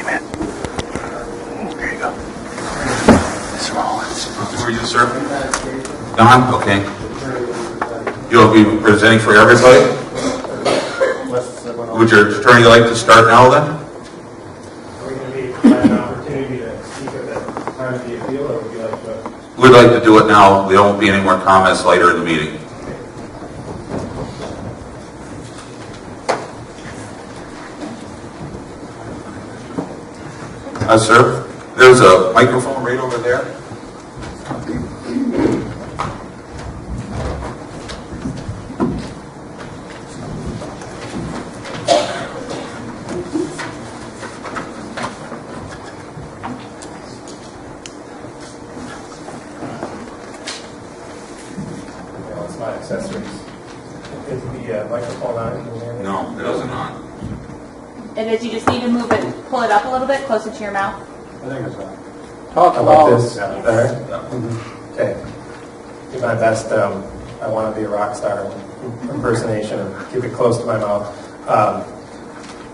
Came in. There you go. Who are you, sir? Don? Okay. You'll be presenting for everybody? Would your attorney like to start now then? Are we going to be an opportunity to speak at the time of the appeal, or would you like to? We'd like to do it now. There won't be any more comments later in the meeting. Sir, there's a microphone right over there. It's my accessories. Is the microphone on? No, it isn't on. It is. You just need to move it, pull it up a little bit closer to your mouth. I think it's on. Talk about this. Better? Okay. Do my best. I want to be a rock star impersonation and keep it close to my mouth.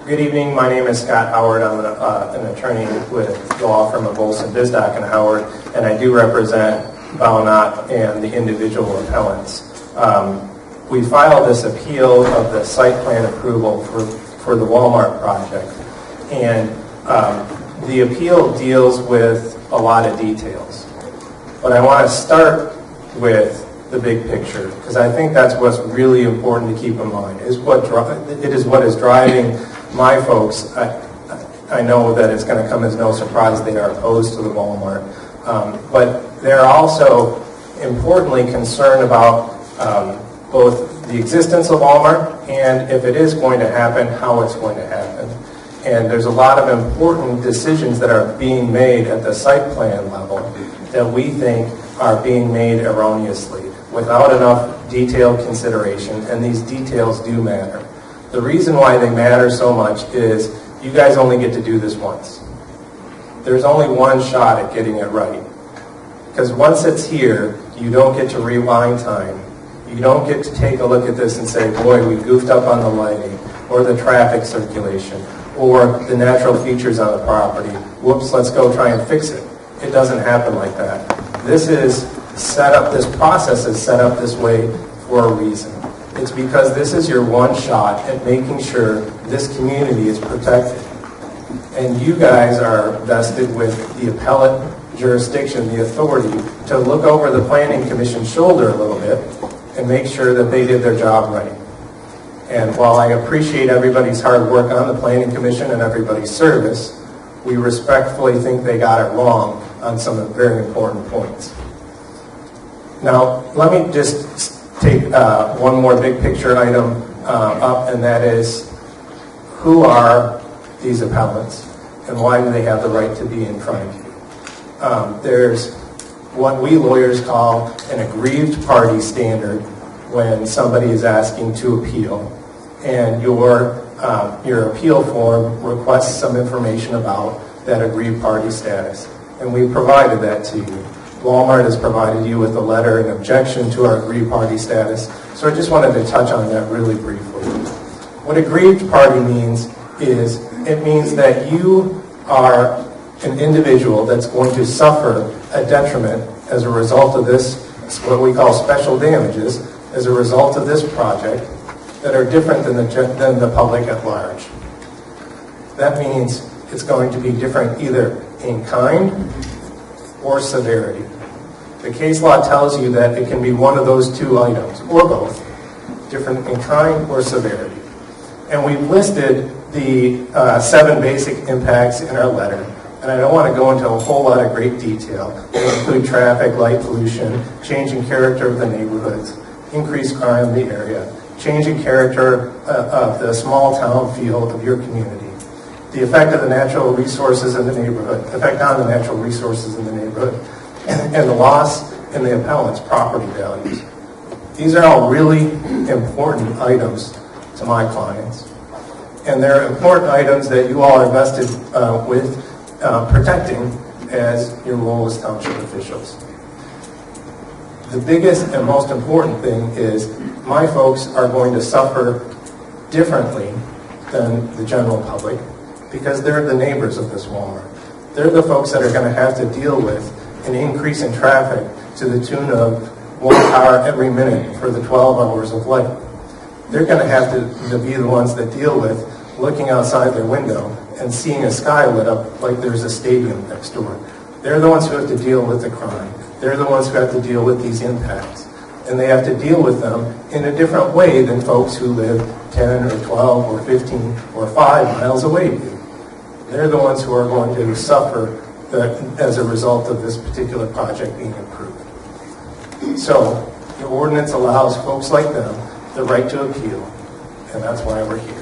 Good evening. My name is Scott Howard. I'm an attorney with the law firm of Olson, Bisdock and Howard, and I do represent WalMart and the individual appellants. We filed this appeal of the site plan approval for the WalMart project, and the appeal deals with a lot of details. But I want to start with the big picture, because I think that's what's really important to keep in mind. It is what is driving my folks. I know that it's going to come as no surprise they are opposed to the WalMart, but they're also importantly concerned about both the existence of WalMart and, if it is going to happen, how it's going to happen. And there's a lot of important decisions that are being made at the site plan level that we think are being made erroneously, without enough detailed consideration, and these details do matter. The reason why they matter so much is you guys only get to do this once. There's only one shot at getting it right. Because once it's here, you don't get to rewind time. You don't get to take a look at this and say, boy, we goofed up on the lighting, or the traffic circulation, or the natural features on the property. Whoops, let's go try and fix it. It doesn't happen like that. This process is set up this way for a reason. It's because this is your one shot at making sure this community is protected. And you guys are vested with the appellate jurisdiction, the authority, to look over the Planning Commission's shoulder a little bit and make sure that they did their job right. And while I appreciate everybody's hard work on the Planning Commission and everybody's service, we respectfully think they got it wrong on some very important points. Now, let me just take one more big picture item up, and that is, who are these appellants and why do they have the right to be in front of you? There's what we lawyers call an aggrieved party standard when somebody is asking to appeal, and your appeal form requests some information about that aggrieved party status, and we provided that to you. WalMart has provided you with a letter in objection to our aggrieved party status, so I just wanted to touch on that really briefly. What aggrieved party means is, it means that you are an individual that's going to suffer a detriment as a result of this, what we call special damages, as a result of this project, that are different than the public at large. That means it's going to be different either in kind or severity. The case law tells you that it can be one of those two items, or both, different in kind or severity. And we've listed the 7 basic impacts in our letter, and I don't want to go into a whole lot of great detail. They include traffic, light pollution, changing character of the neighborhoods, increased crime in the area, changing character of the small town feel of your community, the effect of the natural resources in the neighborhood, effect on the natural resources in the neighborhood, and the loss in the appellant's property values. These are all really important items to my clients, and they're important items that you all are vested with protecting as your role as township officials. The biggest and most important thing is my folks are going to suffer differently than the general public, because they're the neighbors of this Walmart. They're the folks that are going to have to deal with an increase in traffic to the tune of 1 car every minute for the 12 hours of light. They're going to have to be the ones that deal with looking outside their window and seeing a sky lit up like there's a stadium next door. They're the ones who have to deal with the crime. They're the ones who have to deal with these impacts. And they have to deal with them in a different way than folks who live 10 or 12 or 15 or 5 miles away do. They're the ones who are going to suffer as a result of this particular project being approved. So the ordinance allows folks like them the right to appeal, and that's why we're here.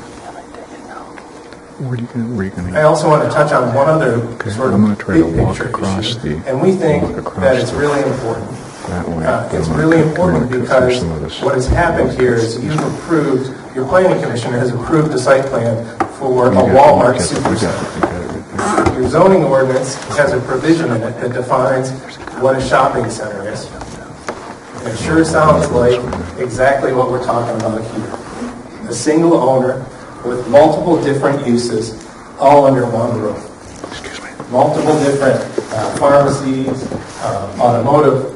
Where are you going I also want to touch on one other sort I'm of gonna try to big walk picture across issue, the- and we think walk across that it's the- really important. that way? It's I'm really gonna important cut because through some of this. what has happened here is you've approved, your planning commission has approved the site plan for a Walmart supercenter. Your zoning ordinance has a provision in it that defines what a shopping center is. And it sure sounds like exactly what we're talking about here. A single owner with multiple different uses all under one roof. Excuse me. Multiple different pharmacies, automotive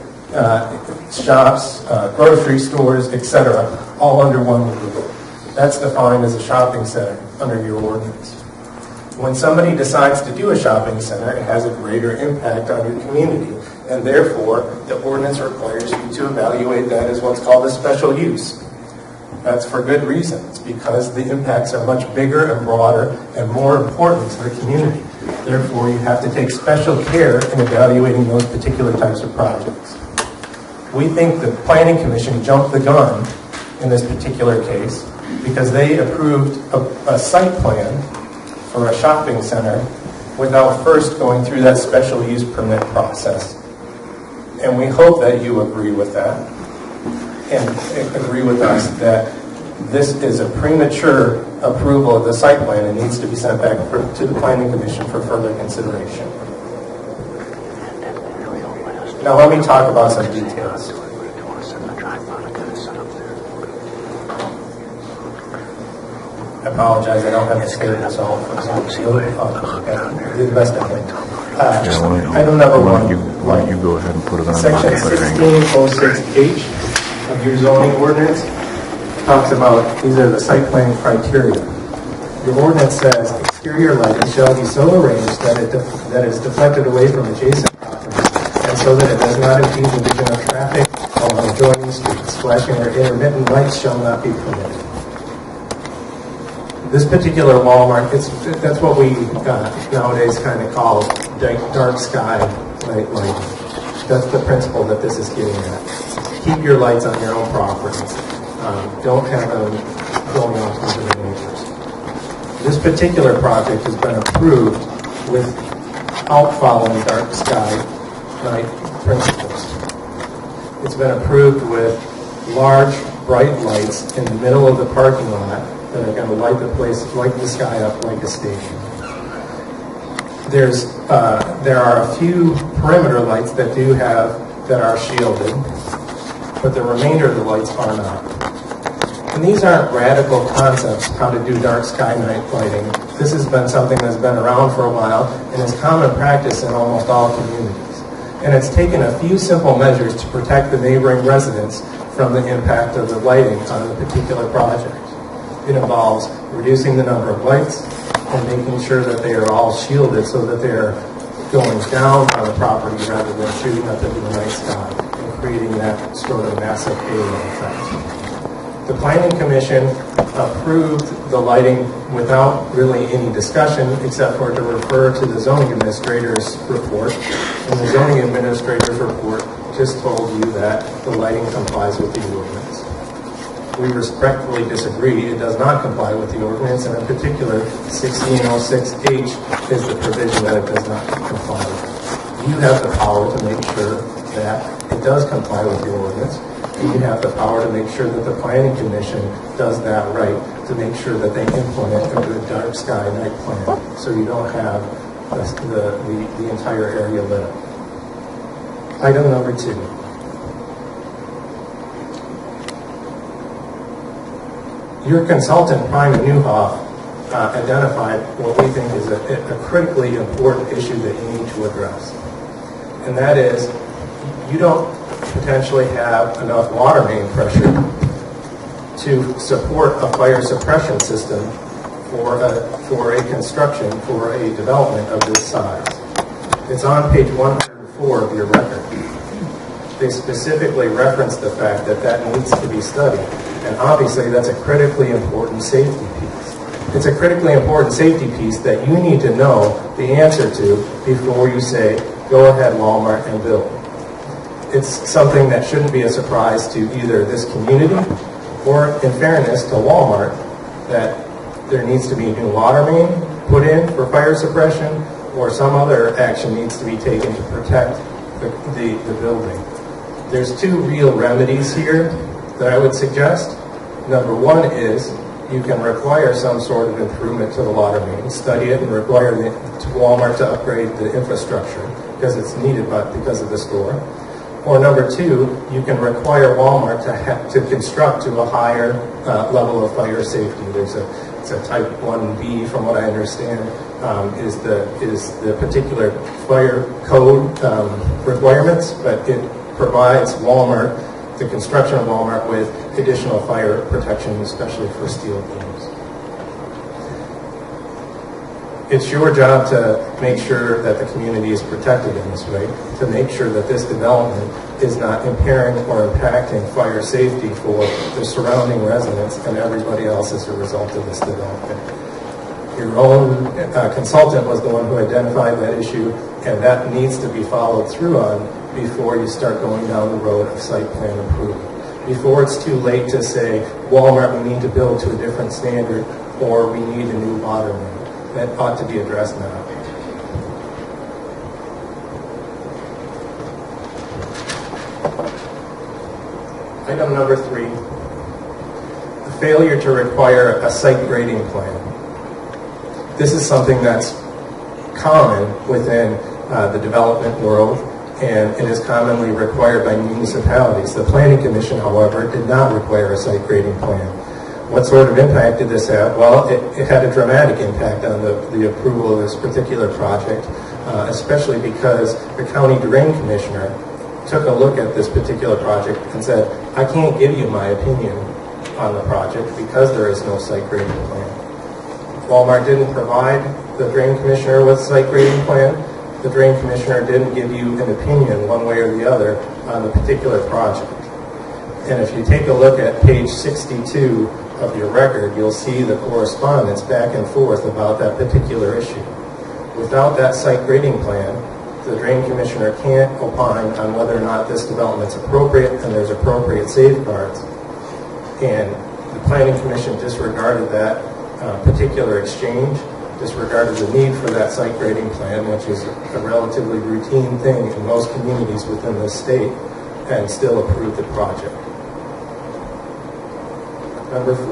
shops, grocery stores, etc., all under one roof. That's defined as a shopping center under your ordinance. When somebody decides to do a shopping center, it has a greater impact on your community, and therefore the ordinance requires you to evaluate that as what's called a special use. That's for good reasons, because the impacts are much bigger and broader and more important to the community. Therefore, you have to take special care in evaluating those particular types of projects. We think the Planning Commission jumped the gun in this particular case because they approved a site plan for a shopping center without first going through that special use permit process. And we hope that you agree with that and agree with us that this is a premature approval of the site plan and needs to be sent back to the Planning Commission for further consideration. Now let me talk about some details. I apologize, I don't have the statement, so I'll do the best I can. Item number Why one. don't you go ahead and put it on? Section 1606H of your zoning ordinance talks about, these are the site plan criteria. Your ordinance says exterior lighting shall be so arranged that it is deflected away from adjacent properties and so that it does not impede the vision of traffic along adjoining streets. Flashing or intermittent lights shall not be permitted. This particular Walmart, that's what we nowadays kind of call dark sky lighting. That's the principle that this is getting at. Keep your lights on your own property. Don't have them going off into the neighbors. This particular project has been approved without following dark sky night principles. It's been approved with large, bright lights in the middle of the parking lot that are going to light the place, light the sky up like a station. There are a few perimeter lights that are shielded, but the remainder of the lights are not. And these aren't radical concepts, how to do dark sky night lighting. This has been something that's been around for a while and is common practice in almost all communities. And it's taken a few simple measures to protect the neighboring residents from the impact of the lighting on the particular project. It involves reducing the number of lights and making sure that they are all shielded so that they're going down on the property rather than shooting up into the night sky and creating that sort of massive halo effect. The Planning Commission approved the lighting without really any discussion except for to refer to the zoning administrator's report. And the zoning administrator's report just told you that the lighting complies with the ordinance. We respectfully disagree. It does not comply with the ordinance, and in particular, 1606H is the provision that it does not comply with. You have the power to make sure that it does comply with the ordinance, and you have the power to make sure that the Planning Commission does that right, to make sure that they implement a good dark sky night plan, so you don't have the entire area lit up. Item number 2. Your consultant, Prime Newhoff, identified what we think is a critically important issue that you need to address. And that is, you don't potentially have enough water main pressure to support a fire suppression system for a construction, for a development of this size. It's on page 104 of your record. They specifically reference the fact that that needs to be studied. And obviously that's a critically important safety piece. It's a critically important safety piece that you need to know the answer to before you say, go ahead, Walmart, and build. It's something that shouldn't be a surprise to either this community or, in fairness, to Walmart, that there needs to be a new water main put in for fire suppression, or some other action needs to be taken to protect the building. There's two real remedies here that I would suggest. Number one is you can require some sort of improvement to the water main, study it, and require Walmart to upgrade the infrastructure because it's needed because of the store. Or number two, you can require Walmart to construct to a higher level of fire safety. It's a type 1B, from what I understand, is the particular fire code requirements, but it provides Walmart, the construction of Walmart, with additional fire protection, especially for steel beams. It's your job to make sure that the community is protected in this way, to make sure that this development is not impairing or impacting fire safety for the surrounding residents and everybody else as a result of this development. Your own consultant was the one who identified that issue, and that needs to be followed through on before you start going down the road of site plan approval. Before it's too late to say, Walmart, we need to build to a different standard, or we need a new water main. That ought to be addressed now. Item number 3, the failure to require a site grading plan. This is something that's common within the development world, and it is commonly required by municipalities. The Planning Commission, however, did not require a site grading plan. What sort of impact did this have? Well, it had a dramatic impact on the approval of this particular project, especially because the county drain commissioner took a look at this particular project and said, I can't give you my opinion on the project because there is no site grading plan. Walmart didn't provide the drain commissioner with a site grading plan. The drain commissioner didn't give you an opinion one way or the other on the particular project. And if you take a look at page 62 of your record, you'll see the correspondence back and forth about that particular issue. Without that site grading plan, the drain commissioner can't opine on whether or not this development's appropriate and there's appropriate safeguards. And the Planning Commission disregarded that particular exchange, disregarded the need for that site grading plan, which is a relatively routine thing in most communities within this state, and still approved the project. Number 4,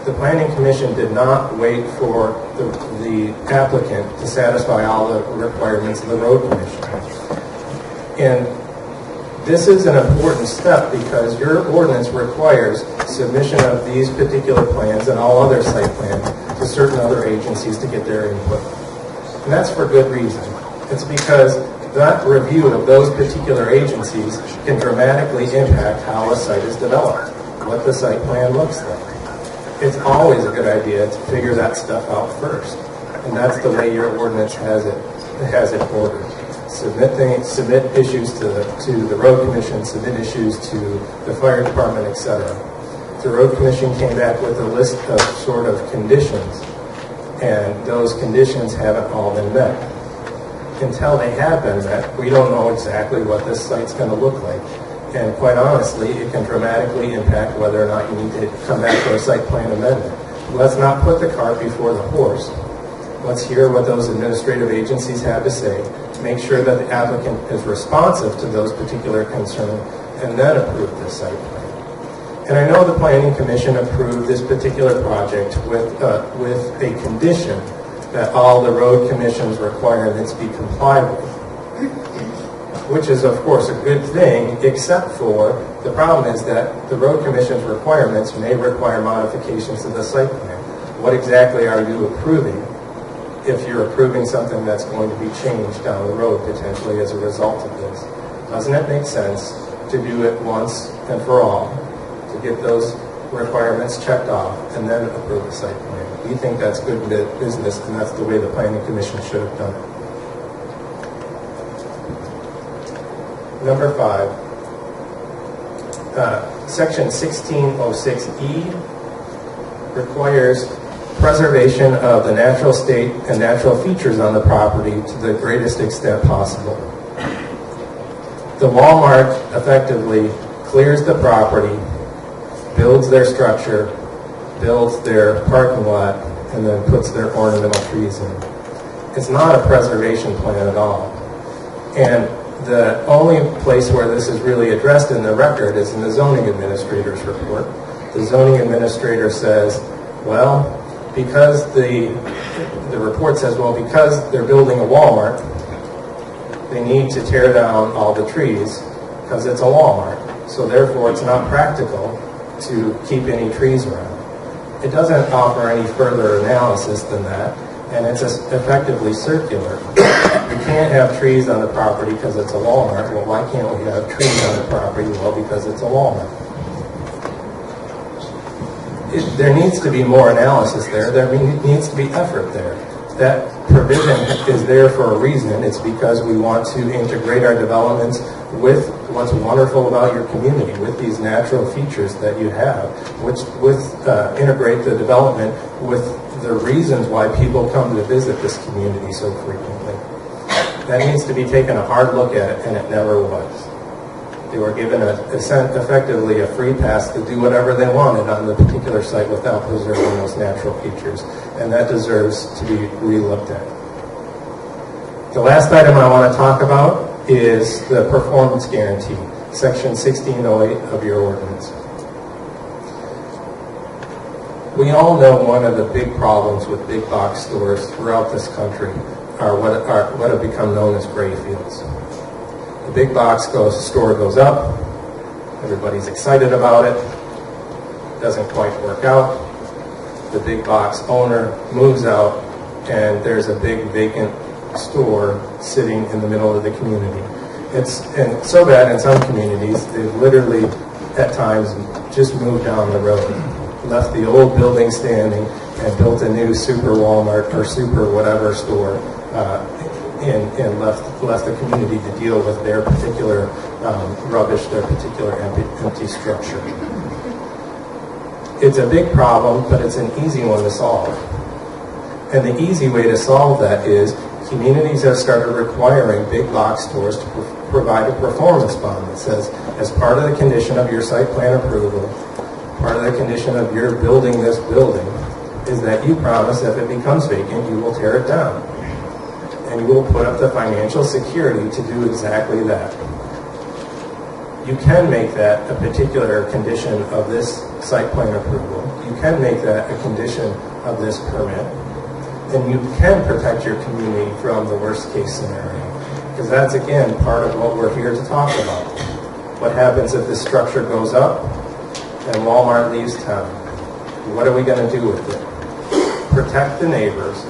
the Planning Commission did not wait for the applicant to satisfy all the requirements of the Road Commission. And this is an important step because your ordinance requires submission of these particular plans and all other site plans to certain other agencies to get their input. And that's for good reason. It's because that review of those particular agencies can dramatically impact how a site is developed, what the site plan looks like. It's always a good idea to figure that stuff out first. And that's the way your ordinance has it ordered. Submit issues to the Road Commission, submit issues to the Fire Department, etc. The Road Commission came back with a list of sort of conditions, and those conditions haven't all been met. Until they have been met, we don't know exactly what this site's going to look like. And quite honestly, it can dramatically impact whether or not you need to come back for a site plan amendment. Let's not put the cart before the horse. Let's hear what those administrative agencies have to say, make sure that the applicant is responsive to those particular concerns, and then approve this site plan. And I know the Planning Commission approved this particular project with a condition that all the Road Commission's requirements be complied with. which is of course a good thing, except for the problem is that the road commission's requirements may require modifications to the site plan. What exactly are you approving if you're approving something that's going to be changed down the road potentially as a result of this? Doesn't it make sense to do it once and for all, to get those requirements checked off and then approve the site plan? We think that's good business, and that's the way the planning commission should have done it. Number 5, section 1606E requires preservation of the natural state and natural features on the property to the greatest extent possible. The Walmart effectively clears the property, builds their structure, builds their parking lot, and then puts their ornamental trees in. It's not a preservation plan at all. And the only place where this is really addressed in the record is in the zoning administrator's report. The zoning administrator says, well, because the report says, well, because they're building a Walmart, they need to tear down all the trees because it's a Walmart. So therefore, it's not practical to keep any trees around. It doesn't offer any further analysis than that, and it's effectively circular. We can't have trees on the property because it's a Walmart. Well, why can't we have trees on the property? Well, because it's a Walmart. There needs to be more analysis there. There needs to be effort there. That provision is there for a reason. It's because we want to integrate our developments with what's wonderful about your community, with these natural features that you have, integrate the development with the reasons why people come to visit this community so frequently. That needs to be taken a hard look at it, and it never was. They were given effectively a free pass to do whatever they wanted on the particular site without preserving those natural features, and that deserves to be re-looked at. The last item I want to talk about is the performance guarantee, section 1608 of your ordinance. We all know one of the big problems with big box stores throughout this country are what have become known as gray fields. The big box store goes up, everybody's excited about it, doesn't quite work out, the big box owner moves out, and there's a big vacant store sitting in the middle of the community. It's so bad in some communities, they've literally at times just moved down the road, left the old building standing and built a new super Walmart or super whatever store, and left the community to deal with their particular rubbish, their particular empty structure. It's a big problem, but it's an easy one to solve. And the easy way to solve that is communities have started requiring big box stores to provide a performance bond that says, as part of the condition of your site plan approval, part of the condition of your building this building, is that you promise if it becomes vacant, you will tear it down. And you will put up the financial security to do exactly that. You can make that a particular condition of this site plan approval. You can make that a condition of this permit. And you can protect your community from the worst case scenario. Because that's, again, part of what we're here to talk about. What happens if this structure goes up and Walmart leaves town? What are we going to do with it? Protect the neighbors,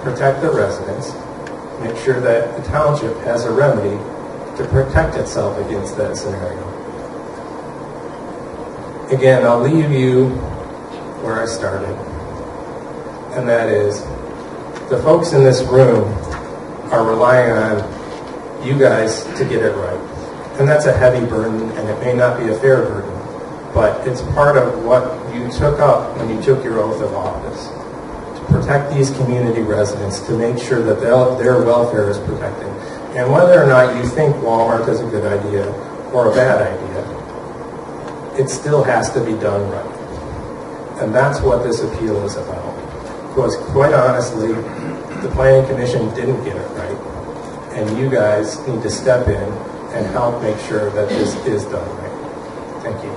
protect the residents, make sure that the township has a remedy to protect itself against that scenario. Again, I'll leave you where I started, and that is the folks in this room are relying on you guys to get it right. And that's a heavy burden, and it may not be a fair burden, but it's part of what you took up when you took your oath of office. Protect these community residents, to make sure that their welfare is protected. And whether or not you think Walmart is a good idea or a bad idea, it still has to be done right. And that's what this appeal is about. Because quite honestly, the Planning Commission didn't get it right. And you guys need to step in and help make sure that this is done right. Thank you.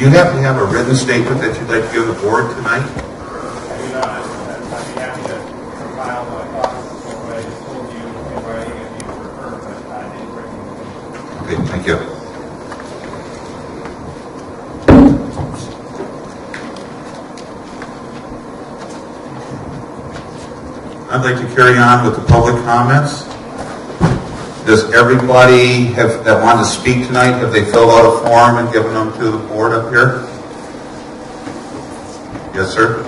Do you happen to have a written statement that you'd like to give the board tonight? I do not. I'd be happy to compile my thoughts on what I just told you in writing if you prefer, but I didn't bring them. Okay, thank you. I'd like to carry on with the public comments. Does everybody that wanted to speak tonight, have they filled out a form and given them to the board up here? Yes, sir?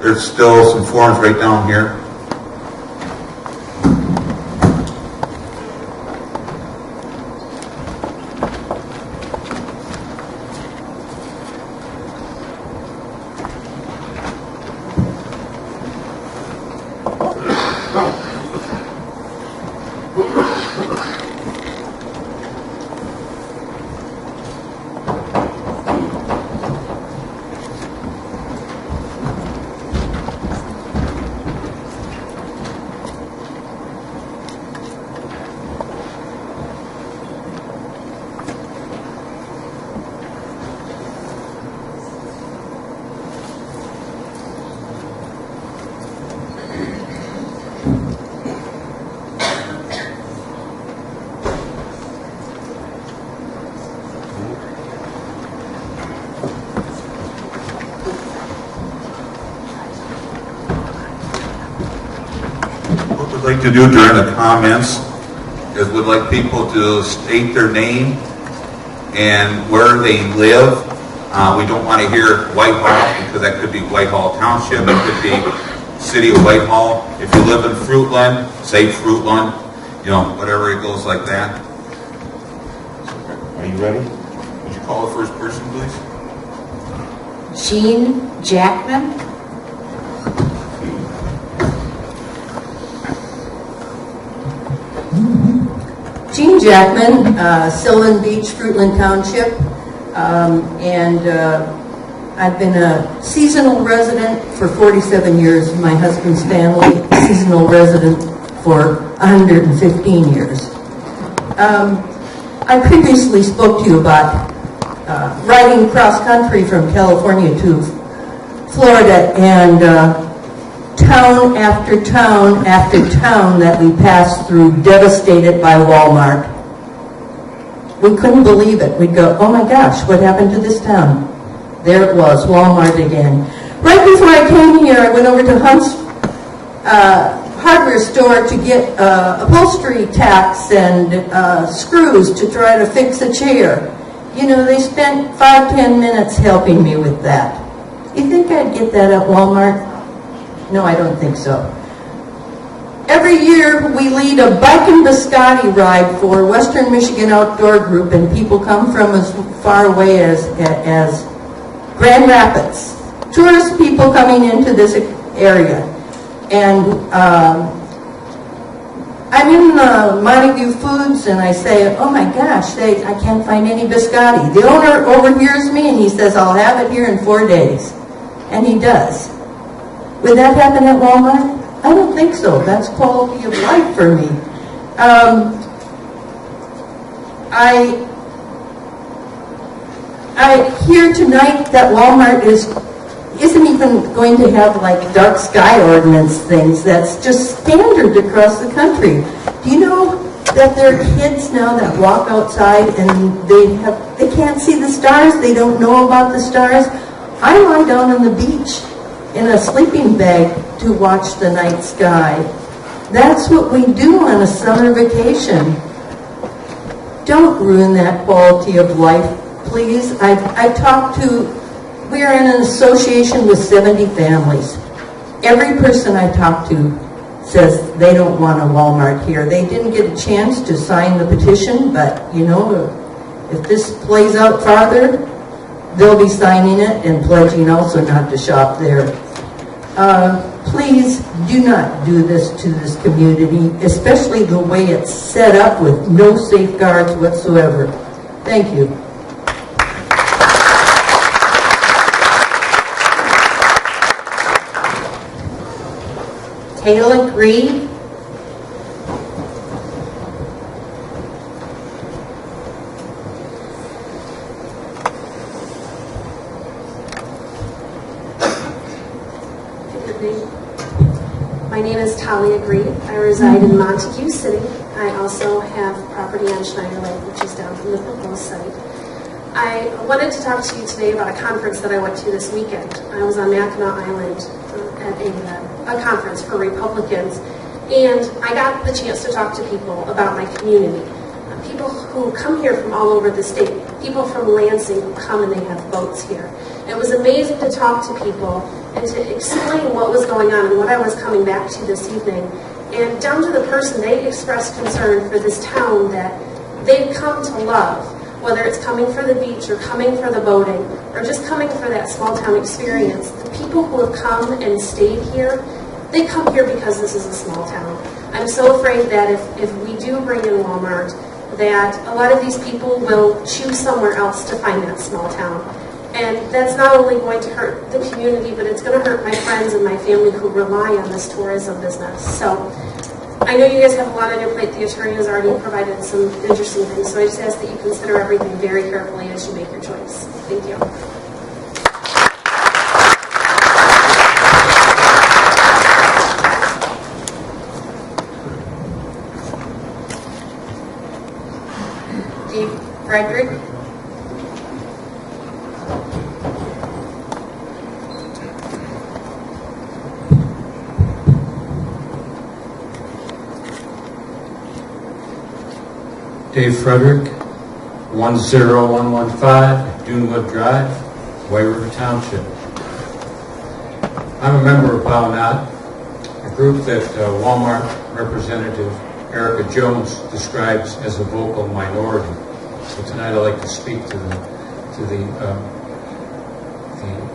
There's still some forms right down here. What we'd like to do during the comments is we'd like people to state their name and where they live. We don't want to hear Whitehall because that could be Whitehall Township. It could be City of Whitehall. If you live in Fruitland, say Fruitland. You know, whatever it goes like that. Are you ready? Would you call the first person, please? Jean Jackman. Jean Jackman, Sylvan Beach, Fruitland Township, and I've been a seasonal resident for 47 years. My husband's family, seasonal resident for 115 years. I previously spoke to you about riding cross country from California to Florida, and town after town after town that we passed through devastated by Walmart. We couldn't believe it. We'd go, oh my gosh, what happened to this town? There it was, Walmart again. Right before I came here, I went over to Hunt's hardware store to get upholstery tacks and screws to try to fix a chair. You know, they spent 5-10 minutes helping me with that. You think I'd get that at Walmart? No, I don't think so. Every year we lead a bike and biscotti ride for Western Michigan Outdoor Group, and people come from as far away as Grand Rapids. Tourist people coming into this area. And I'm in Montague Foods, and I say, oh my gosh, I can't find any biscotti. The owner overhears me, and he says, I'll have it here in 4 days. And he does. Would that happen at Walmart? I don't think so. That's quality of life for me. I hear tonight that Walmart isn't even going to have like dark sky ordinance things. That's just standard across the country. Do you know that there are kids now that walk outside and they can't see the stars? They don't know about the stars. I lie down on the beach in a sleeping bag to watch the night sky. That's what we do on a summer vacation. Don't ruin that quality of life, please. We are in an association with 70 families. Every person I talk to says they don't want a Walmart here. They didn't get a chance to sign the petition, but you know, if this plays out farther, they'll be signing it and pledging also not to shop there. Please do not do this to this community, especially the way it's set up with no safeguards whatsoever. Thank you. Taylor Green. My name is Talia Green. I reside in Montague City. I also have property on Schneider Lake, which is down from the proposed site. I wanted to talk to you today about a conference that I went to this weekend. I was on Mackinac Island at a conference for Republicans, and I got the chance to talk to people about my community. People who come here from all over the state, people from Lansing who come and they have boats here. It was amazing to talk to people and to explain what was going on and what I was coming back to this evening. And down to the person, they expressed concern for this town that they've come to love, whether it's coming for the beach or coming for the boating or just coming for that small town experience. The people who have come and stayed here, they come here because this is a small town. I'm so afraid that if we do bring in Walmart, that a lot of these people will choose somewhere else to find that small town. And that's not only going to hurt the community, but it's going to hurt my friends and my family who rely on this tourism business. So I know you guys have a lot on your plate. The attorney has already provided some interesting things. So I just ask that you consider everything very carefully as you make your choice. Thank you. Frederick? Dave Frederick, 10115 Dunewood Drive, White River Township. I'm a member of WalMart, a group that Walmart representative Erica Jones describes as a vocal minority. So tonight I'd like to speak to the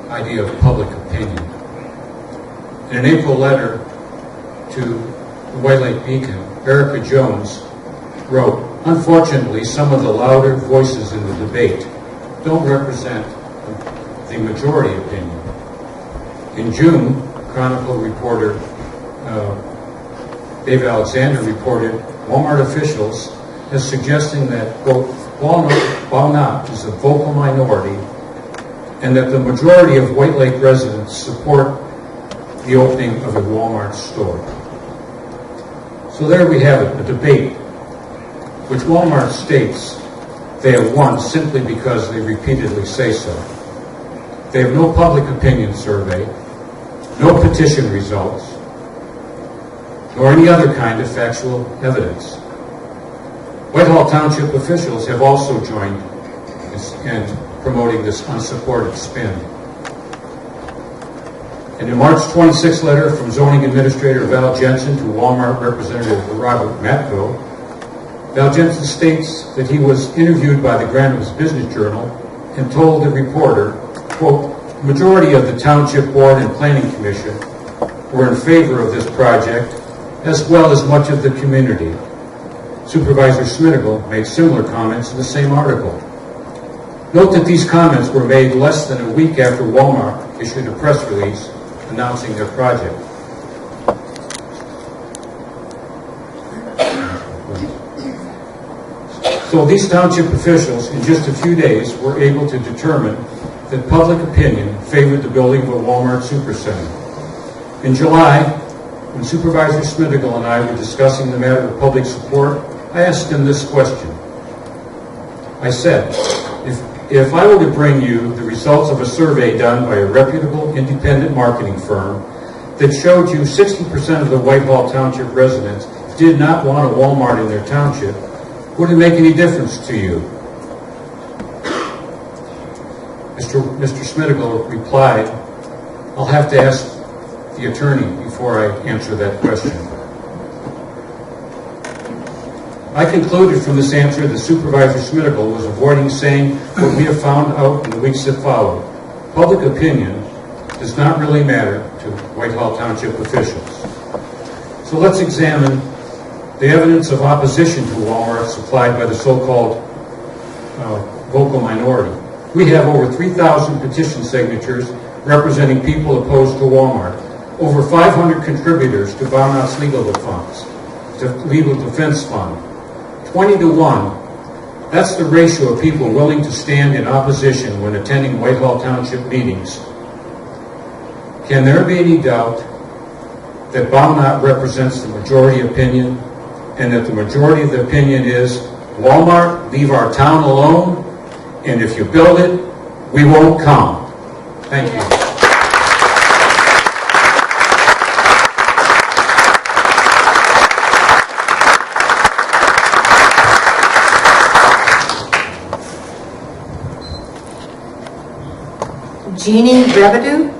idea of public opinion. In an April letter to the White Lake Beacon, Erica Jones wrote, "Unfortunately, some of the louder voices in the debate don't represent the majority opinion." In June, Chronicle reporter Dave Alexander reported Walmart officials as suggesting that, quote, Walmart is a vocal minority and that the majority of White Lake residents support the opening of a Walmart store. So there we have it, a debate which Walmart states they have won simply because they repeatedly say so. They have no public opinion survey, no petition results, nor any other kind of factual evidence. Whitehall Township officials have also joined in promoting this unsupported spin. In a March 26 letter from Zoning Administrator Val Jensen to Walmart Representative Robert Matko, Val Jensen states that he was interviewed by the Graham's Business Journal and told the reporter, quote, "The majority of the Township Board and Planning Commission were in favor of this project, as well as much of the community." Supervisor Smithville made similar comments in the same article. Note that these comments were made less than a week after Walmart issued a press release announcing their project. So these township officials, in just a few days, were able to determine that public opinion favored the building of a Walmart supercenter. In July, when Supervisor Smithville and I were discussing the matter of public support, I asked him this question. I said, if I were to bring you the results of a survey done by a reputable independent marketing firm that showed you 60% of the Whitehall Township residents did not want a Walmart in their township, would it make any difference to you? Mr. Smithville replied, "I'll have to ask the attorney before I answer that question." I concluded from this answer that Supervisor Smithville was avoiding saying what we have found out in the weeks that followed. Public opinion does not really matter to Whitehall Township officials. So let's examine the evidence of opposition to Walmart supplied by the so-called vocal minority. We have over 3,000 petition signatures representing people opposed to Walmart, over 500 contributors to Walmart's legal defense fund, 20 to 1. That's the ratio of people willing to stand in opposition when attending Whitehall Township meetings. Can there be any doubt that WalMart represents the majority opinion, and that the majority of the opinion is, Walmart, leave our town alone, and if you build it, we won't come. Thank you. Jeannie Revenue?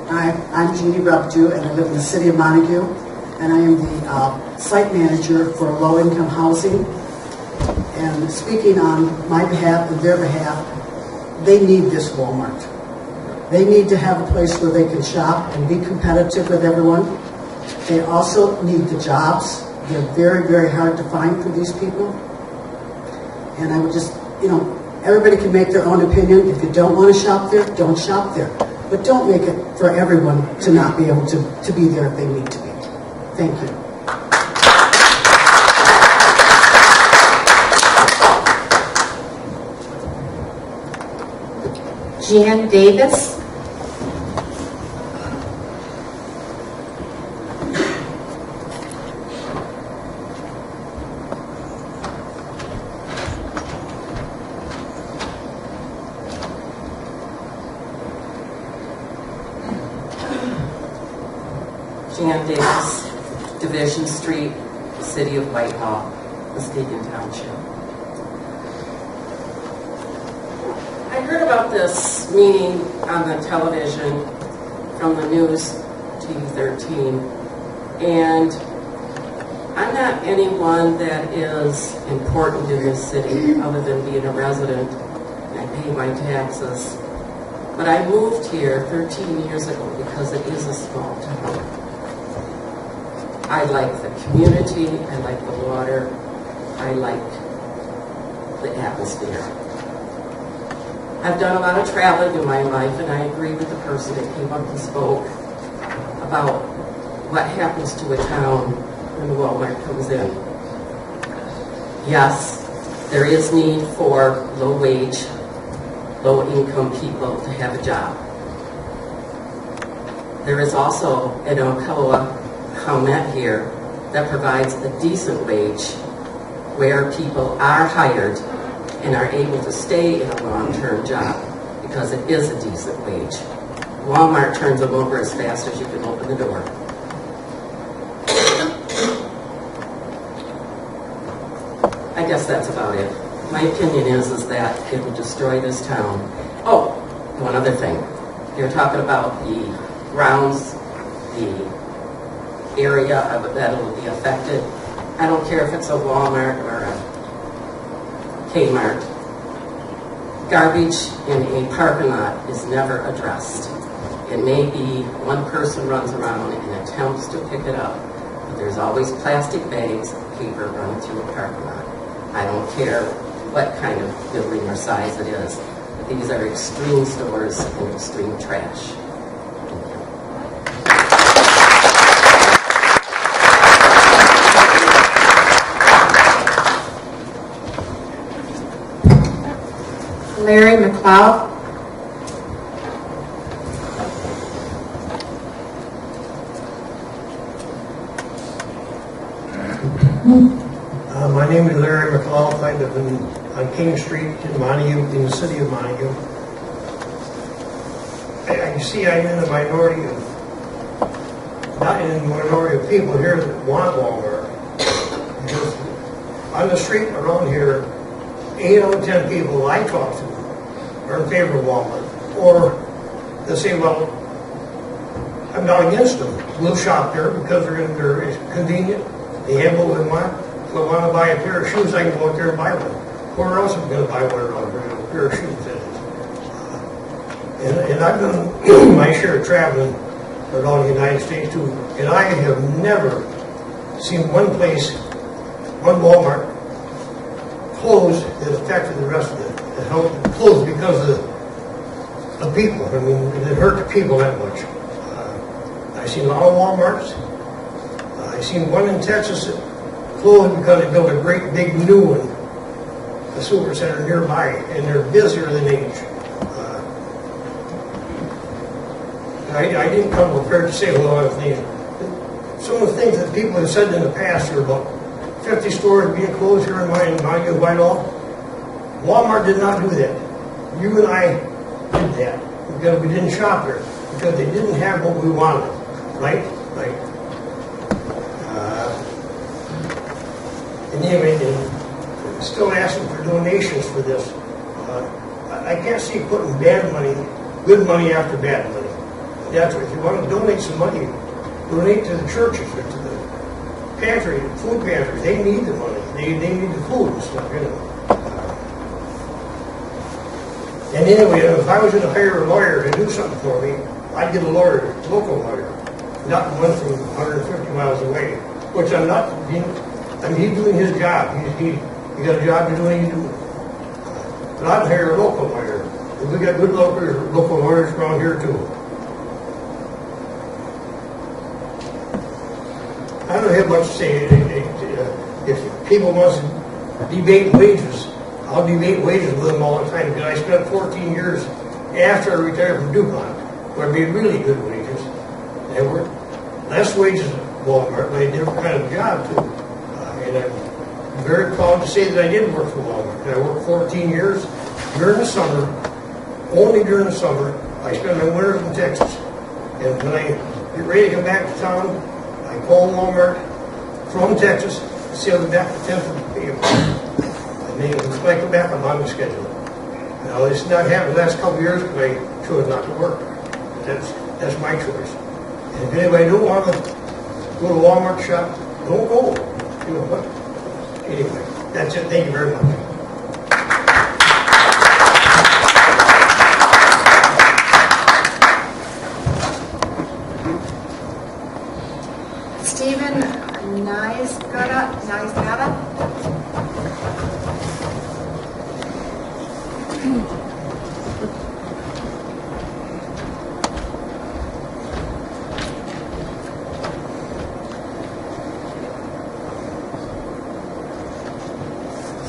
Hi, I'm Jeannie Ruptu, and I live in the city of Montague, and I am the site manager for low-income housing. And speaking on my behalf and their behalf, they need this Walmart. They need to have a place where they can shop and be competitive with everyone. They also need the jobs. They're very, very hard to find for these people. And I would just, everybody can make their own opinion. If you don't want to shop there, don't shop there. But don't make it for everyone to not be able to be there if they need to be. Thank you. Jan Davis? Jan Davis, Division Street, City of Whitehall, Muskegon Township. I heard about this meeting on the television from the news, TV 13, and I'm not anyone that is important in this city other than being a resident. I pay my taxes. But I moved here 13 years ago because it is a small town. I like the community, I like the water, I like the atmosphere. I've done a lot of traveling in my life, and I agree with the person that came up and spoke about what happens to a town when Walmart comes in. Yes, there is need for low-wage, low-income people to have a job. There is also an Alcoa Howmet here that provides a decent wage where people are hired and are able to stay in a long-term job because it is a decent wage. Walmart turns them over as fast as you can open the door. I guess that's about it. My opinion is that it will destroy this town. Oh, one other thing. You're talking about the grounds, the area that will be affected. I don't care if it's a Walmart or a Kmart. Garbage in a parking lot is never addressed. It may be one person runs around and attempts to pick it up, but there's always plastic bags of paper running through a parking lot. I don't care what kind of building or size it is, but these are extreme stores and extreme trash. Larry McLeod? My name is Larry McLeod. I live on King Street in Montague, in the city of Montague. You see, I'm in a minority of, not in a minority of people here that want Walmart. Because on the street around here, 8 out of 10 people I talk to are in favor of Walmart. Or they say, well, I'm not against them. We'll shop there because they're convenient. They have what we want. If I want to buy a pair of shoes, I can go out there and buy one. Where else am I going to buy one around here? A pair of shoes. And I've done my share of traveling around the United States too. And I have never seen one place, one Walmart, closed that affected the rest of it. It closed because of people. I mean, it hurt the people that much. I've seen a lot of Walmarts. I've seen one in Texas that closed because they built a great big new one, the super center nearby, and they're busier than age. I didn't come prepared to say a lot of things. Some of the things that people have said in the past are about 50 stores being closed here in Whitehall. Walmart did not do that. You and I did that because we didn't shop here, because they didn't have what we wanted, right? Right. And anyway, they're still asking for donations for this. I can't see putting bad money, good money after bad money. That's what, if you want to donate some money, donate to the churches or to the pantry, food pantries. They need the money. They need the food and stuff, you know. And anyway, if I was going to hire a lawyer to do something for me, I'd get a lawyer, a local lawyer, not one from 150 miles away, which I'm not. I mean, he's doing his job. He got a job to do what he's doing. But I'd hire a local lawyer. And we got good local lawyers around here too. I don't have much to say. If people want to debate wages, I'll debate wages with them all the time, because I spent 14 years after I retired from DuPont, where I made really good wages. They were less wages at Walmart, but a different kind of job too. And I'm very proud to say that I did work for Walmart. And I worked 14 years during the summer, only during the summer. I spent my winters in Texas. And when I get ready to come back to town, I call Walmart from Texas to say I'll be back the 10th of April. And they expect me back, I'm on the schedule. Now, this has not happened the last couple of years because I chose not to work. That's my choice. And if anybody don't want to go to Walmart shop, don't go. You know what? Anyway, that's it. Thank you very much. Stephen Nysgata.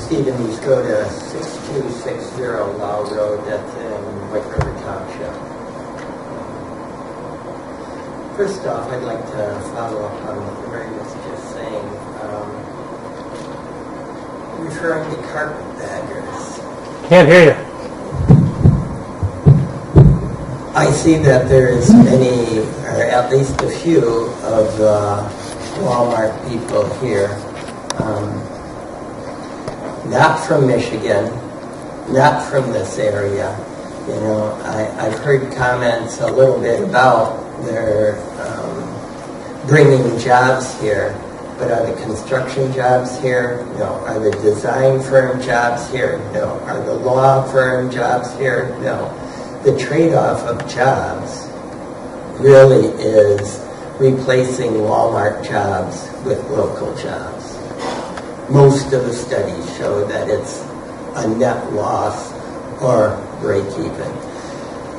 Stephen Muskegon, 6260 Law Road, that's in White River Township. First off, I'd like to follow up on what Mary was just saying, referring to carpetbaggers. Can't hear you. I see that there's many, or at least a few, of Walmart people here. Not from Michigan, not from this area. You know, I've heard comments a little bit about their bringing jobs here, but are the construction jobs here? No. Are the design firm jobs here? No. Are the law firm jobs here? No. The trade-off of jobs really is replacing Walmart jobs with local jobs. Most of the studies show that it's a net loss or break even.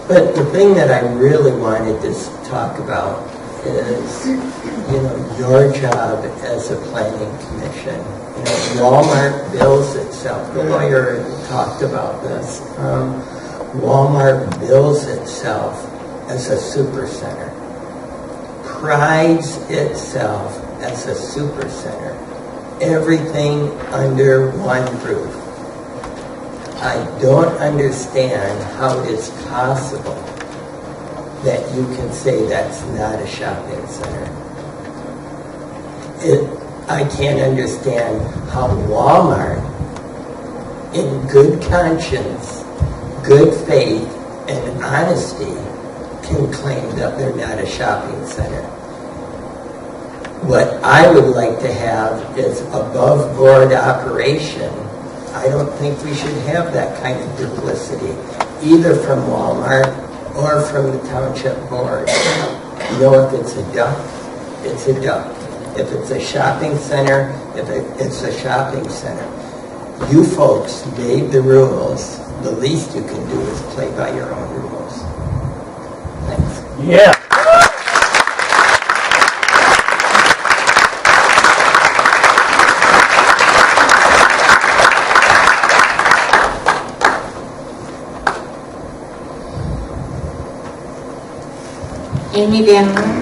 But the thing that I really wanted to talk about is, you know, your job as a planning commission. You know, Walmart bills itself. The lawyer talked about this. Walmart bills itself as a supercenter, prides itself as a supercenter. Everything under one roof. I don't understand how it is possible that you can say that's not a shopping center. I can't understand how Walmart, in good conscience, good faith, and honesty, can claim that they're not a shopping center. What I would like to have is above board operation. I don't think we should have that kind of duplicity, either from Walmart or from the township board. You know, if it's a duck, it's a duck. If it's a shopping center, it's a shopping center. You folks made the rules. The least you can do is play by your own rules. Thanks. Yeah. Amy Van Loon.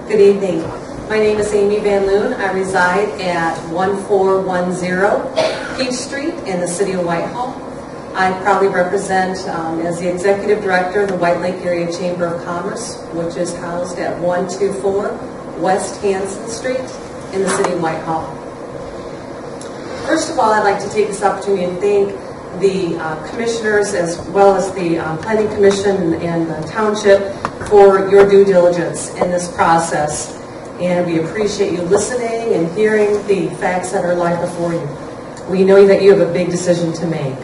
Good evening. My name is Amy Van Loon. I reside at 1410 Peach Street in the city of Whitehall. I proudly represent as the Executive Director of the White Lake Area Chamber of Commerce, which is housed at 124 West Hanson Street in the city of Whitehall. First of all, I'd like to take this opportunity to thank the commissioners as well as the Planning Commission and the Township for your due diligence in this process. And we appreciate you listening and hearing the facts that are live before you. We know that you have a big decision to make.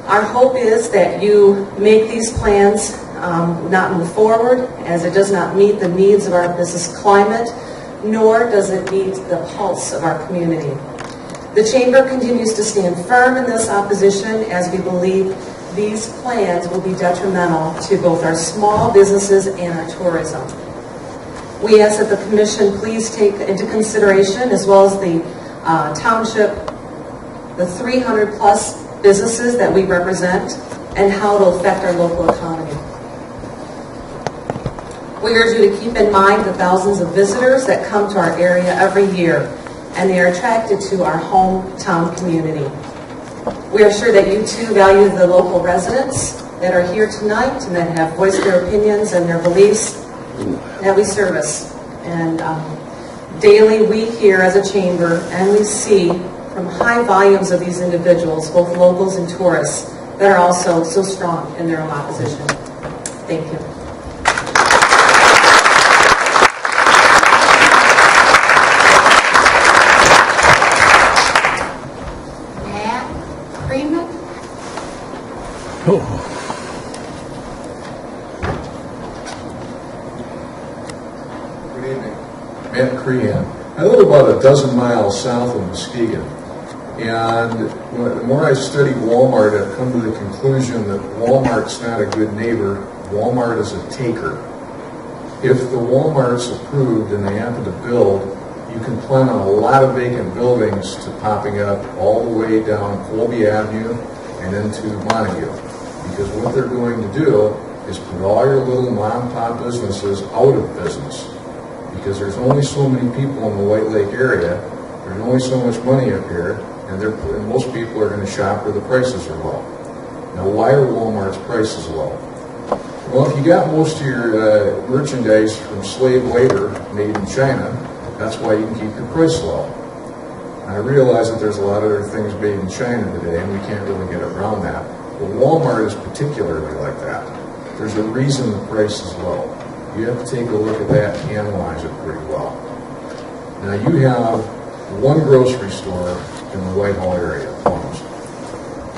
Our hope is that you make these plans not move forward, as it does not meet the needs of our business climate, nor does it meet the pulse of our community. The Chamber continues to stand firm in this opposition, as we believe these plans will be detrimental to both our small businesses and our tourism. We ask that the Commission please take into consideration, as well as the Township, the 300 plus businesses that we represent and how it will affect our local economy. We urge you to keep in mind the thousands of visitors that come to our area every year, and they are attracted to our hometown community. We are sure that you too value the local residents that are here tonight and that have voiced their opinions and their beliefs that we service. And daily we hear as a chamber and we see from high volumes of these individuals, both locals and tourists, that are also so strong in their own opposition. Thank you. Good evening. Matt Crean. I live about a dozen miles south of Muskegon. And the more I study Walmart, I've come to the conclusion that Walmart's not a good neighbor. Walmart is a taker. If the Walmart's approved and they happen to build, you can plan on a lot of vacant buildings to popping up all the way down Colby Avenue and into Montague. Because what they're going to do is put all your little mom and pop businesses out of business. Because there's only so many people in the White Lake area, there's only so much money up here, and most people are going to shop where the prices are low. Now, why are Walmart's prices low? Well, if you got most of your merchandise from slave labor made in China, that's why you can keep your price low. And I realize that there's a lot of other things made in China today, and we can't really get around that. But Walmart is particularly like that. There's a reason the price is low. You have to take a look at that and analyze it pretty well. Now, you have one grocery store in the Whitehall area, Plums.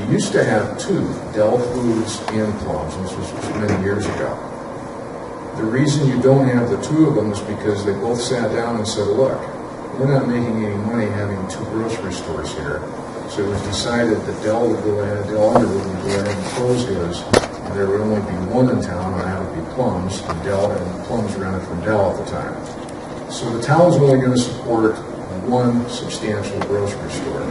You used to have two, Dell Foods and Plums. This was many years ago. The reason you don't have the two of them is because they both sat down and said, look, we're not making any money having two grocery stores here. So it was decided that Dell would go ahead, Dell Underwood would go ahead and close his, and there would only be one in town, and that would be Plums, and Plums rented from Dell at the time. So the town's only going to support one substantial grocery store.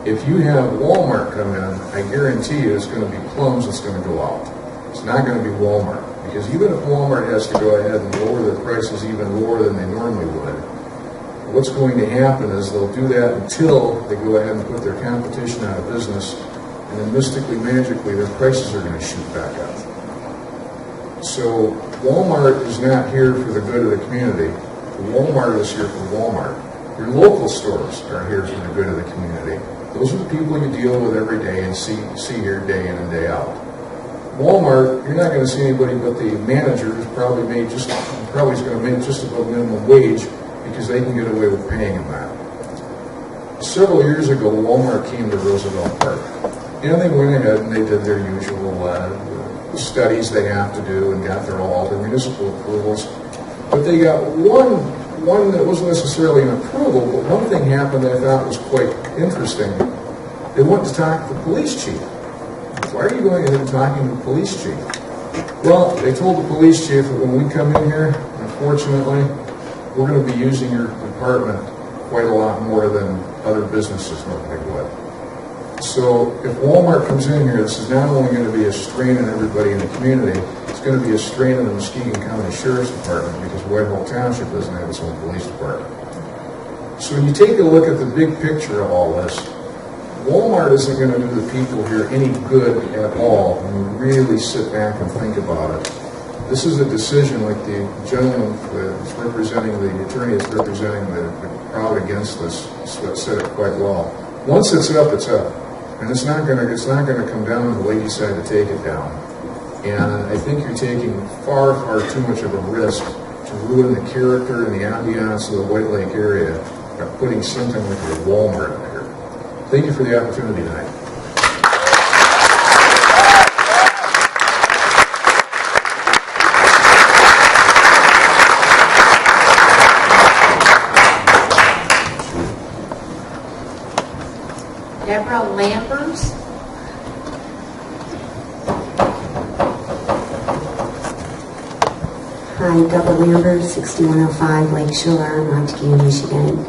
If you have Walmart come in, I guarantee you it's going to be Plums that's going to go out. It's not going to be Walmart. Because even if Walmart has to go ahead and lower their prices even lower than they normally would, what's going to happen is they'll do that until they go ahead and put their competition out of business, and then mystically, magically, their prices are going to shoot back up. So Walmart is not here for the good of the community. Walmart is here for Walmart. Your local stores are here for the good of the community. Those are the people you deal with every day and see here day in and day out. Walmart, you're not going to see anybody but the manager who's probably going to make just above minimum wage because they can get away with paying him that. Several years ago, Walmart came to Roosevelt Park, and they went ahead and they did their usual studies they have to do and got all their municipal approvals. But they got one that wasn't necessarily an approval, but one thing happened that I thought was quite interesting. They went to talk to the police chief. Why are you going ahead and talking to the police chief? Well, they told the police chief that when we come in here, unfortunately, we're going to be using your department quite a lot more than other businesses normally would. So if Walmart comes in here, this is not only going to be a strain on everybody in the community, it's going to be a strain on the Muskegon County Sheriff's Department because Whitehall Township doesn't have its own police department. So when you take a look at the big picture of all this, Walmart isn't going to do the people here any good at all when you really sit back and think about it. This is a decision, like the gentleman that's representing, the attorney that's representing the crowd against this said it quite well. Once it's up, it's up. And it's not going to come down until they decide to take it down. And I think you're taking far, far too much of a risk to ruin the character and the ambiance of the White Lake area by putting something like a Walmart in there. Thank you for the opportunity tonight. Deborah Lambers. Hi, Deborah Lambers, 6105 Lakeshore, Muskegon, Michigan.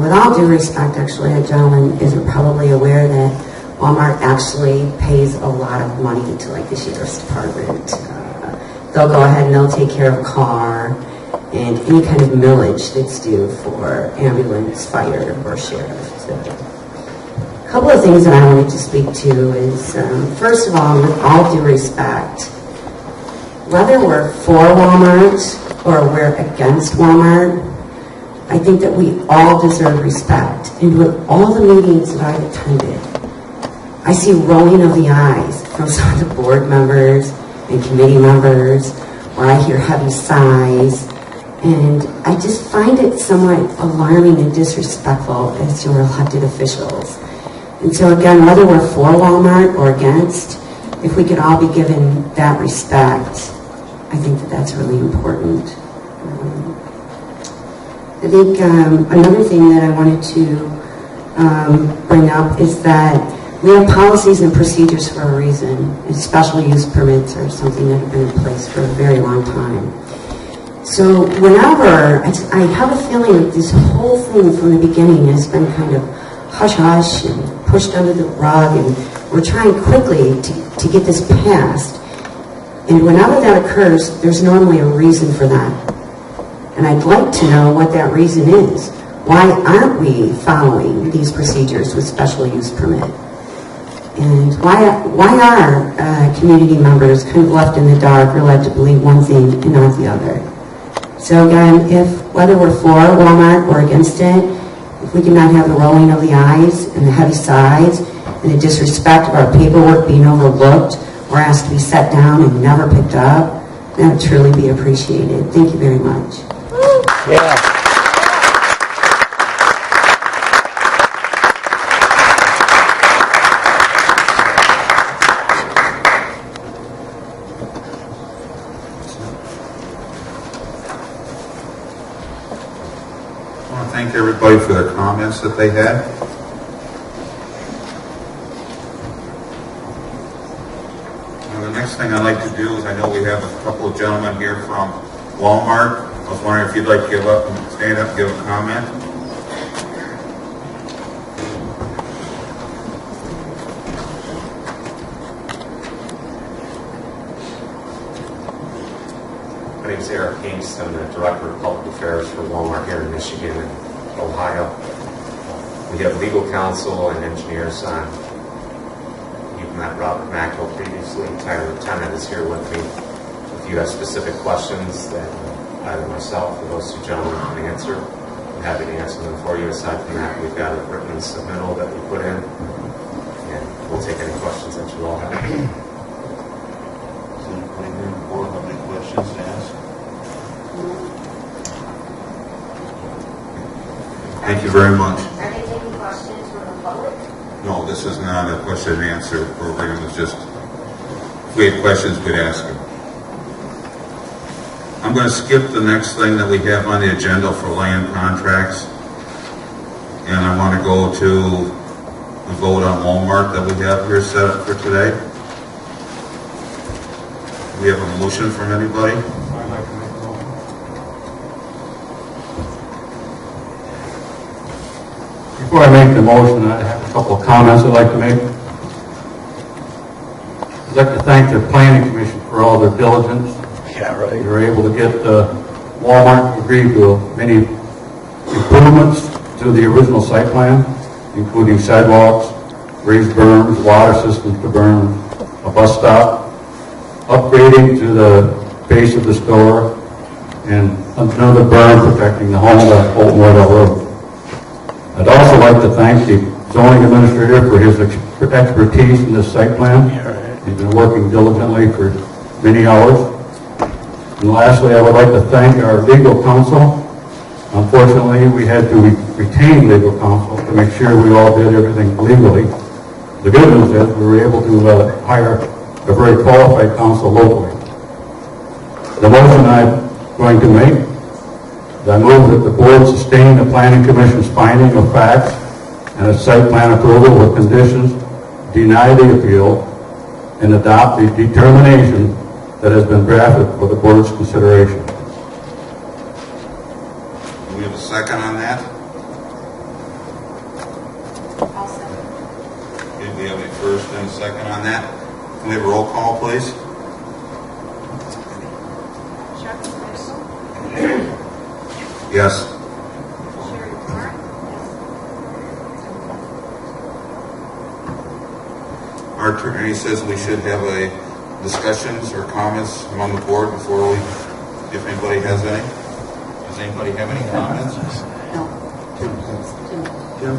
With all due respect, actually, a gentleman isn't probably aware that Walmart actually pays a lot of money to like the sheriff's department. They'll go ahead and they'll take care of a car and any kind of millage that's due for ambulance, fire, or sheriff. So, a couple of things that I wanted to speak to is, first of all, with all due respect, whether we're for Walmart or we're against Walmart, I think that we all deserve respect. And with all the meetings that I've attended, I see rolling of the eyes from some of the board members and committee members, where I hear heavy sighs, and I just find it somewhat alarming and disrespectful as your elected officials. And so again, whether we're for Walmart or against, if we could all be given that respect, I think that that's really important. I think another thing that I wanted to bring up is that we have policies and procedures for a reason, and special use permits are something that have been in place for a very long time. So whenever, I have a feeling that this whole thing from the beginning has been kind of hush-hush and pushed under the rug, and we're trying quickly to get this passed. And whenever that occurs, there's normally a reason for that. And I'd like to know what that reason is. Why aren't we following these procedures with special use permit? And why are community members kind of left in the dark or led to believe one thing and not the other? So again, whether we're for Walmart or against it, if we cannot have the rolling of the eyes and the heavy sighs and the disrespect of our paperwork being overlooked or asked to be set down and never picked up, that would truly be appreciated. Thank you very much. Yeah. I want to thank everybody for their comments that they had. Now, the next thing I'd like to do is, I know we have a couple of gentlemen here from Walmart. I was wondering if you'd like to give up and stand up and give a comment. My name is Eric Hinks. I'm the Director of Public Affairs for Walmart here in Michigan and Ohio. We have legal counsel and engineers on. You've met Robert Mackel previously. Tyler Tennant is here with me. If you have specific questions that either myself or those two gentlemen can answer, I'm happy to answer them for you. Aside from that, we've got a written submittal that we put in, and we'll take any questions that you all have. Does anybody here on the board have any questions to ask? Thank you very much. Are they taking questions from the public? No, this is not a question and answer program. It's just, if we have questions, we'd ask them. I'm going to skip the next thing that we have on the agenda for land contracts. And I want to go to the vote on Walmart that we have here set up for today. we have a motion from anybody? I'd like to make a motion. Before I make the motion, I have a couple of comments I'd like to make. I'd like to thank the Planning Commission for all their diligence. Yeah, right. We were able to get Walmart to agree to many improvements to the original site plan, including sidewalks, raised berms, water systems to berms, a bus stop, upgrading to the base of the store, and another berm protecting the home at Fulton Whitehall Road. I'd also like to thank the zoning administrator for his expertise in this site plan. He's been working diligently for many hours. And lastly, I would like to thank our legal counsel. Unfortunately, we had to retain legal counsel to make sure we all did everything legally. The good news is we were able to hire a very qualified counsel locally. The motion I'm going to make is I move that the board sustain the Planning Commission's finding of facts and a site plan approval with conditions, deny the appeal, and adopt the determination that has been drafted for the board's consideration. Do we have a second on that? I'll second. Okay, we have a first and a second on that. Can we have a roll call, please? Chuck Mitchell, Yes. Sherry Clark, Our attorney says we should have a discussions or comments among the board before we, if anybody has any. Does anybody have any comments? Tim?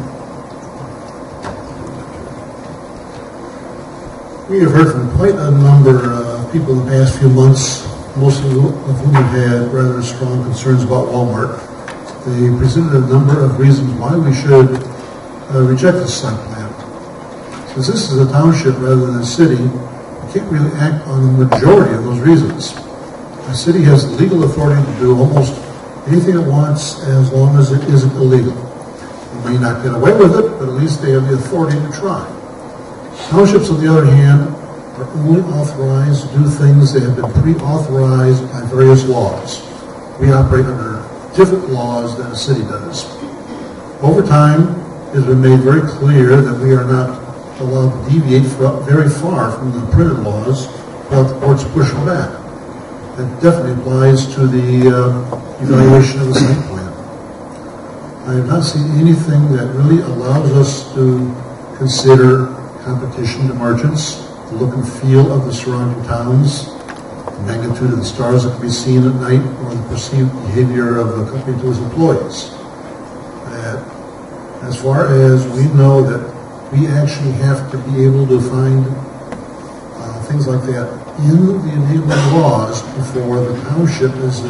We have heard from quite a number of people in the past few months, most of whom have had rather strong concerns about Walmart. They presented a number of reasons why we should reject this site plan. Since this is a township rather than a city, we can't really act on the majority of those reasons. The city has legal authority to do almost anything it wants as long as it isn't illegal. They may not get away with it, but at least they have the authority to try. Townships, on the other hand, are only authorized to do things that have been pre-authorized by various laws. We operate under different laws than a city does. Over time, it has been made very clear that we are not allowed to deviate very far from the printed laws without the courts pushing back. That definitely applies to the evaluation of the site plan. I have not seen anything that really allows us to consider competition to merchants, the look and feel of the surrounding towns, the magnitude of the stars that can be seen at night, or the perceived behavior of the company to its employees. That as far as we know that we actually have to be able to find things like that in the enabling laws before the township is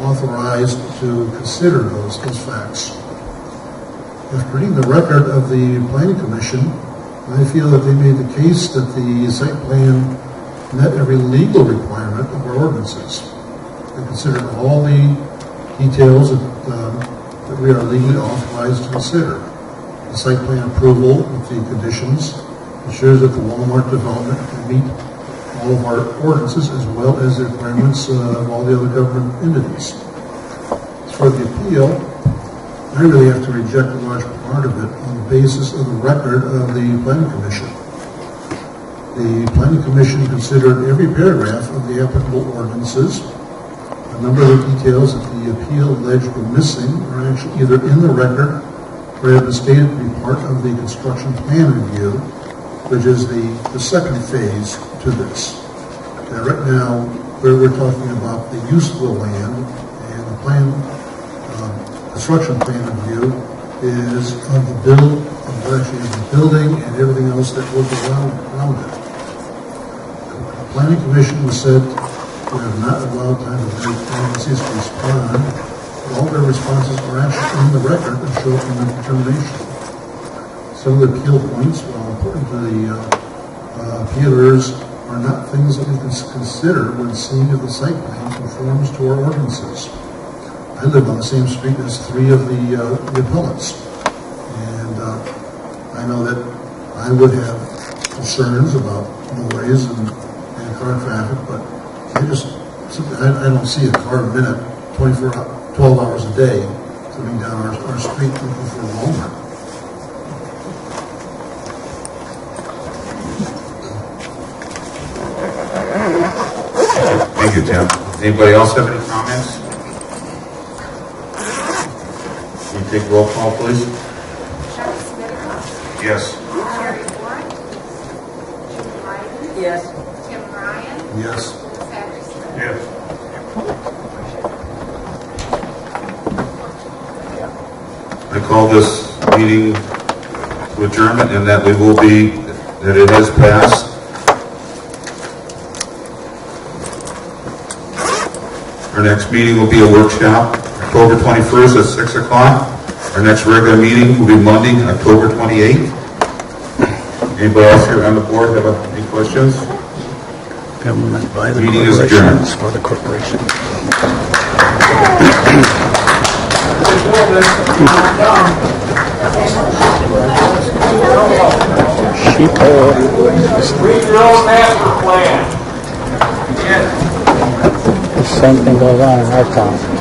authorized to consider those facts. After reading the record of the Planning Commission, I feel that they made the case that the site plan met every legal requirement of our ordinances. They considered all the details that we are legally authorized to consider. The site plan approval with the conditions ensures that the Walmart development can meet all of our ordinances as well as the requirements of all the other government entities. As for the appeal, I really have to reject a large part of it on the basis of the record of the Planning Commission. The Planning Commission considered every paragraph of the applicable ordinances. A number of the details that the appeal alleged were missing are actually either in the record or have been stated to be part of the construction plan review, which is the second phase to this. Now, right now, we're talking about the use of the land, and the plan, construction plan review is of the building and everything else that goes around it. The Planning Commission was said to have not allowed time for the agencies to respond. All their responses are actually in the record and show up in the determination. Some of the appeal points, while important to the appealers, are not things that we can consider when seeing if the site plan conforms to our ordinances. I live on the same street as three of the appellants, and I know that I would have concerns about noise and car traffic, but I don't see a car a minute, 12 hours a day, coming down our street looking for Walmart. Thank you, Tim. Anybody else have any comments? Can you take roll call, please? Chuck Smitty, Yes. Sherry Warren, Judy Ryden, Yes. Tim Ryan, Yes. Patrick Smith. Yes. I call this meeting to adjournment and that it has passed. Our next meeting will be a workshop, October 21st at 6 o'clock. Our next regular meeting will be Monday, October 28th. Anybody else here on the board have any questions? Government by the Meeting is adjourned. corporations for the corporation. The same thing goes on in our town.